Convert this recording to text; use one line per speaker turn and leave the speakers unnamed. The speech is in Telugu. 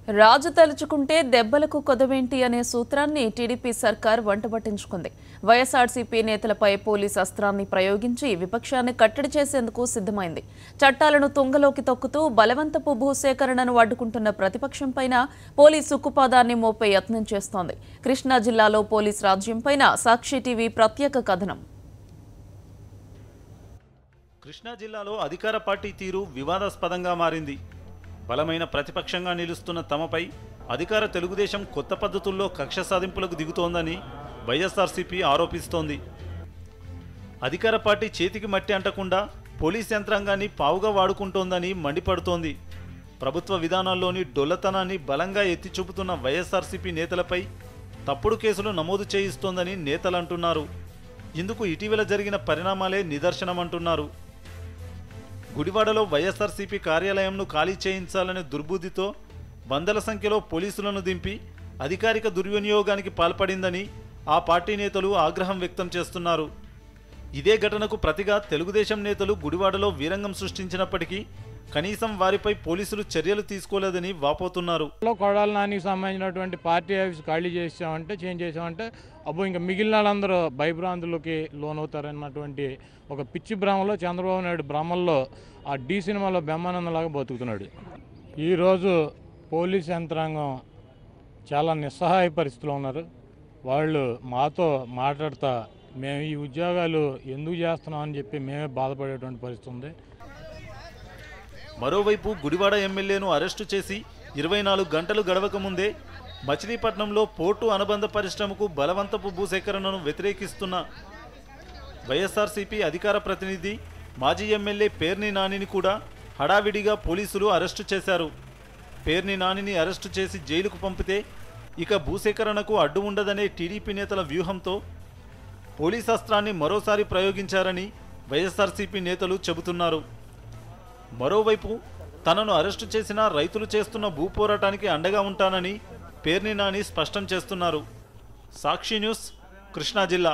రాజు తలుచుకుంటే దెబ్బలకు కొదవేంటి అనే సూత్రాన్ని టీడీపీ సర్కార్ వంటబట్టించుకుంది. వైఎస్ఆర్సీపీ నేతలపై పోలీస్ అస్త్రాన్ని ప్రయోగించి విపక్షాన్ని కట్టడి చేసేందుకు సిద్ధమైంది. చట్టాలను తుంగలోకి తొక్కుతూ బలవంతపు భూసేకరణను అడ్డుకుంటున్న ప్రతిపక్షంపైన పోలీసు ఉక్కుపాదాన్ని మోపే యత్నం చేస్తోంది. కృష్ణా జిల్లాలో పోలీస్ రాజ్యంపైన సాక్షి టీవీ ప్రత్యేక కథనం.
కృష్ణా జిల్లాలో అధికార పార్టీ తీరు వివాదాస్పదంగా మారింది. బలమైన ప్రతిపక్షంగా నిలుస్తున్న తమపై అధికార తెలుగుదేశం కొత్త పద్ధతుల్లో కక్ష సాధింపులకు దిగుతోందని వైఎస్ఆర్సీపీ ఆరోపిస్తోంది. అధికార పార్టీ చేతికి మట్టి అంటకుండా పోలీస్ యంత్రాంగాన్ని పావుగా వాడుకుంటోందని మండిపడుతోంది. ప్రభుత్వ విధానాల్లోని డొల్లతనాన్ని బలంగా ఎత్తి చూపుతున్న వైఎస్ఆర్సీపీ నేతలపై తప్పుడు కేసులు నమోదు చేయిస్తోందని నేతలంటున్నారు. ఇందుకు ఇటీవల జరిగిన పరిణామాలే నిదర్శనమంటున్నారు. గుడివాడలో వైఎస్ఆర్సీపీ కార్యాలయంను ఖాళీ చేయించాలనే దుర్బుద్ధితో వందల సంఖ్యలో పోలీసులను దింపి అధికారిక దుర్వినియోగానికి పాల్పడిందని ఆ పార్టీ నేతలు ఆగ్రహం వ్యక్తం చేస్తున్నారు. ఇదే ఘటనకు ప్రతిగా తెలుగుదేశం నేతలు గుడివాడలో వీరంగం సృష్టించినప్పటికీ కనీసం వారిపై పోలీసులు చర్యలు తీసుకోలేదని వాపోతున్నారు.
కొడాల నానికి సంబంధించినటువంటి పార్టీ ఆఫీస్ ఖాళీ చేసామంటే చేంజ్ చేసామంటే ఇంకా మిగిలిన వాళ్ళందరూ భయభ్రాంతులకి లోనవుతారన్నటువంటి ఒక పిచ్చి భ్రమలో చంద్రబాబు నాయుడు భ్రమల్లో ఆ డి సినిమాలో బ్రహ్మానందంలాగా బతుకుతున్నాడు. ఈరోజు పోలీస్ యంత్రాంగం చాలా నిస్సహాయ పరిస్థితిలో ఉన్నారు. వాళ్ళు మాతో మాట్లాడుతా మేము ఈ ఉద్యోగాలు ఎందుకు చేస్తున్నాం అని చెప్పి మేమే బాధపడేటువంటి పరిస్థితి ఉంది.
మరోవైపు గుడివాడ ఎమ్మెల్యేను అరెస్టు చేసి 24 గంటలు గడవక ముందే మచిలీపట్నంలో పోర్టు అనుబంధ పరిశ్రమకు బలవంతపు భూసేకరణను వ్యతిరేకిస్తున్న వైఎస్ఆర్సీపీ అధికార ప్రతినిధి మాజీ ఎమ్మెల్యే పేర్ని నానిని కూడా హడావిడిగా పోలీసులు అరెస్టు చేశారు. పేర్ని నానిని అరెస్టు చేసి జైలుకు పంపితే ఇక భూసేకరణకు అడ్డు ఉండదనే టీడీపీ నేతల వ్యూహంతో పోలీస్ అస్త్రాన్ని మరోసారి ప్రయోగించారని వైఎస్ఆర్సీపీ నేతలు చెబుతున్నారు. మరోవైపు తనను అరెస్టు చేసిన రైతులు చేస్తున్న భూపోరాటానికి అండగా ఉంటానని పేర్ని నాని స్పష్టం చేస్తున్నారు. సాక్షి న్యూస్, కృష్ణా జిల్లా.